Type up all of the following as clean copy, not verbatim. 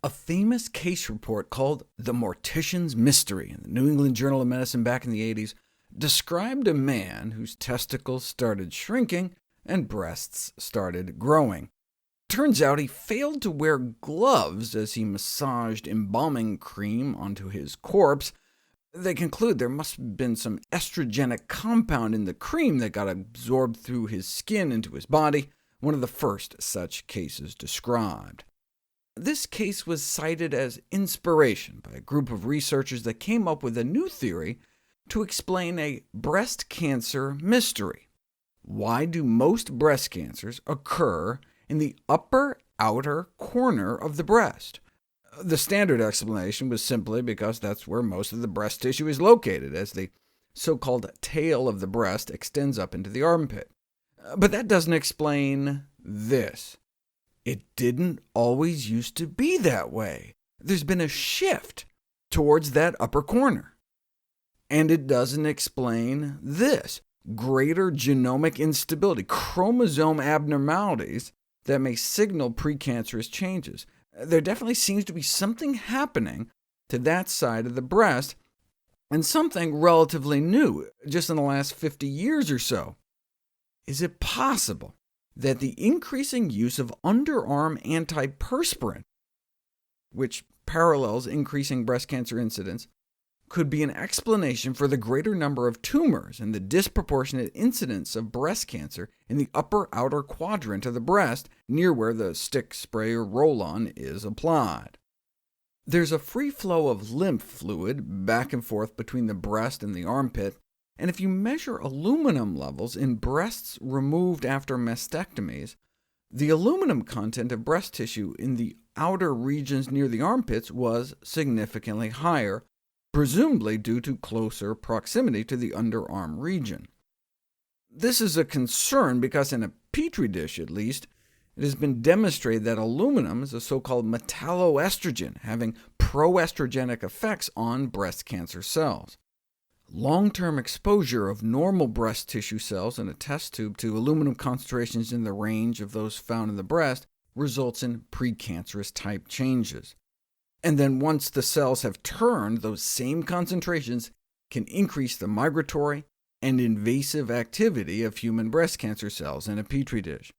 A famous case report called The Mortician's Mystery in the New England Journal of Medicine back in the 80s described a man whose testicles started shrinking and breasts started growing. Turns out he failed to wear gloves as he massaged embalming cream onto his corpse. They conclude there must have been some estrogenic compound in the cream that got absorbed through his skin into his body, one of the first such cases described. This case was cited as inspiration by a group of researchers that came up with a new theory to explain a breast cancer mystery. Why do most breast cancers occur in the upper outer corner of the breast? The standard explanation was simply because that's where most of the breast tissue is located, as the so-called tail of the breast extends up into the armpit. But that doesn't explain this. It didn't always used to be that way. There's been a shift towards that upper corner. And it doesn't explain this: greater genomic instability, chromosome abnormalities that may signal precancerous changes. There definitely seems to be something happening to that side of the breast, and something relatively new, just in the last 50 years or so. Is it possible that the increasing use of underarm antiperspirant, which parallels increasing breast cancer incidence, could be an explanation for the greater number of tumors and the disproportionate incidence of breast cancer in the upper outer quadrant of the breast, near where the stick, spray, or roll-on is applied? There's a free flow of lymph fluid back and forth between the breast and the armpit, and if you measure aluminum levels in breasts removed after mastectomies, the aluminum content of breast tissue in the outer regions near the armpits was significantly higher, presumably due to closer proximity to the underarm region. This is a concern because in a petri dish, at least, it has been demonstrated that aluminum is a so-called metalloestrogen, having proestrogenic effects on breast cancer cells. Long-term exposure of normal breast tissue cells in a test tube to aluminum concentrations in the range of those found in the breast results in precancerous type changes. And then once the cells have turned, those same concentrations can increase the migratory and invasive activity of human breast cancer cells in a petri dish.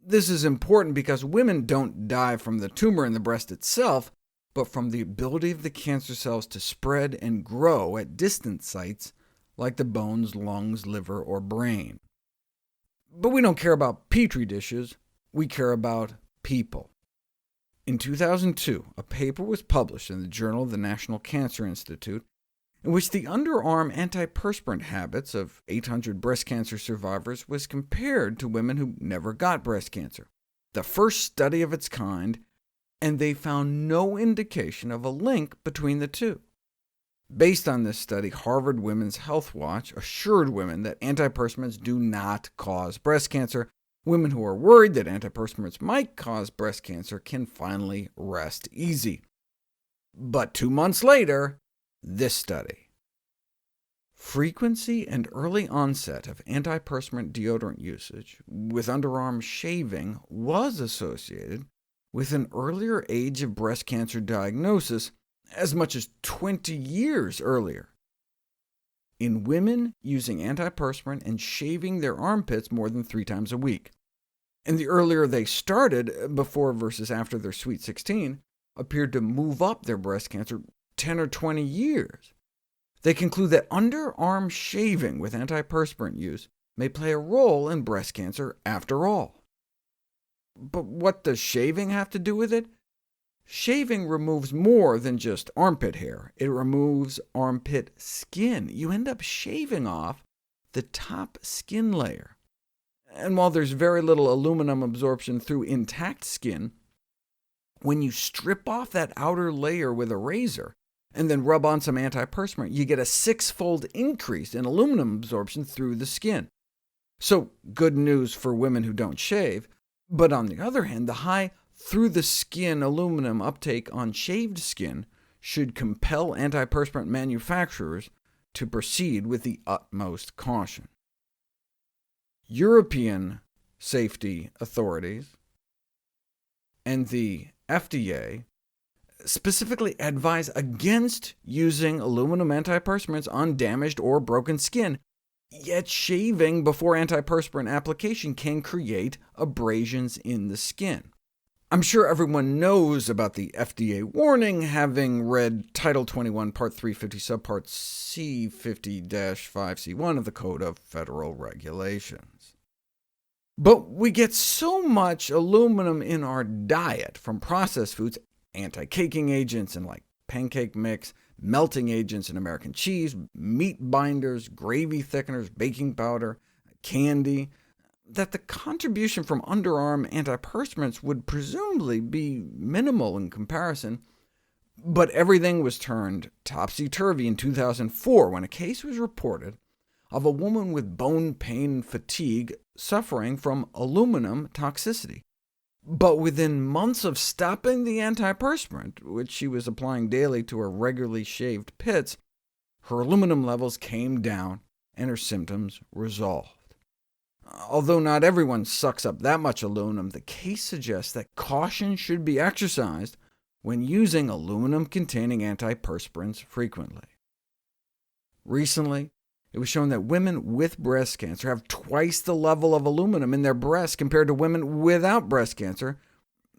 This is important because women don't die from the tumor in the breast itself, but from the ability of the cancer cells to spread and grow at distant sites like the bones, lungs, liver, or brain. But we don't care about petri dishes, we care about people. In 2002, a paper was published in the Journal of the National Cancer Institute, in which the underarm antiperspirant habits of 800 breast cancer survivors was compared to women who never got breast cancer, the first study of its kind, and they found no indication of a link between the two. Based on this study, Harvard Women's Health Watch assured women that antiperspirants do not cause breast cancer. Women who are worried that antiperspirants might cause breast cancer can finally rest easy. But 2 months later, this study. Frequency and early onset of antiperspirant deodorant usage with underarm shaving was associated with an earlier age of breast cancer diagnosis, as much as 20 years earlier. In women using antiperspirant and shaving their armpits more than 3 times a week. And the earlier they started, before versus after their Sweet 16, appeared to move up their breast cancer 10 or 20 years. They conclude that underarm shaving with antiperspirant use may play a role in breast cancer after all. But what does shaving have to do with it? Shaving removes more than just armpit hair. It removes armpit skin. You end up shaving off the top skin layer. And while there's very little aluminum absorption through intact skin, when you strip off that outer layer with a razor, and then rub on some antiperspirant, you get a 6-fold increase in aluminum absorption through the skin. So good news for women who don't shave, but on the other hand, the high through-the-skin aluminum uptake on shaved skin should compel antiperspirant manufacturers to proceed with the utmost caution. European safety authorities and the FDA specifically advise against using aluminum antiperspirants on damaged or broken skin, yet shaving before antiperspirant application can create abrasions in the skin. I'm sure everyone knows about the FDA warning, having read Title 21, Part 350, Subpart C50-5C1 of the Code of Federal Regulations. But we get so much aluminum in our diet from processed foods, anti-caking agents in like pancake mix, melting agents in American cheese, meat binders, gravy thickeners, baking powder, candy, that the contribution from underarm antiperspirants would presumably be minimal in comparison. But everything was turned topsy-turvy in 2004 when a case was reported of a woman with bone pain and fatigue suffering from aluminum toxicity. But within months of stopping the antiperspirant, which she was applying daily to her regularly shaved pits, her aluminum levels came down and her symptoms resolved. Although not everyone sucks up that much aluminum, the case suggests that caution should be exercised when using aluminum-containing antiperspirants frequently. Recently, it was shown that women with breast cancer have twice the level of aluminum in their breasts compared to women without breast cancer,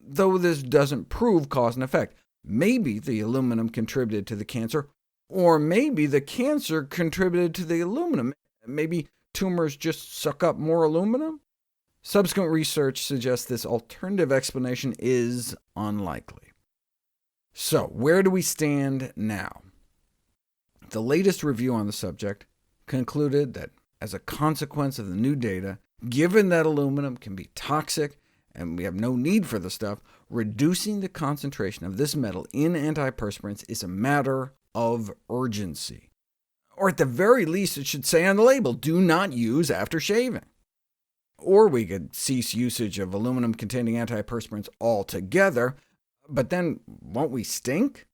though this doesn't prove cause and effect. Maybe the aluminum contributed to the cancer, or maybe the cancer contributed to the aluminum. Maybe tumors just suck up more aluminum? Subsequent research suggests this alternative explanation is unlikely. So, where do we stand now? The latest review on the subject concluded that, as a consequence of the new data, given that aluminum can be toxic and we have no need for the stuff, reducing the concentration of this metal in antiperspirants is a matter of urgency. Or at the very least, it should say on the label, do not use after shaving. Or we could cease usage of aluminum-containing antiperspirants altogether, but then won't we stink?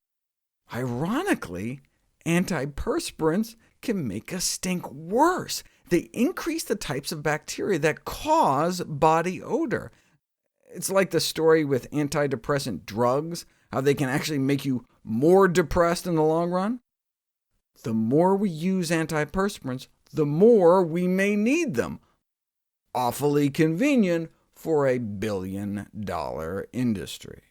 Ironically, antiperspirants can make us stink worse. They increase the types of bacteria that cause body odor. It's like the story with antidepressant drugs, how they can actually make you more depressed in the long run. The more we use antiperspirants, the more we may need them. Awfully convenient for a billion-dollar industry.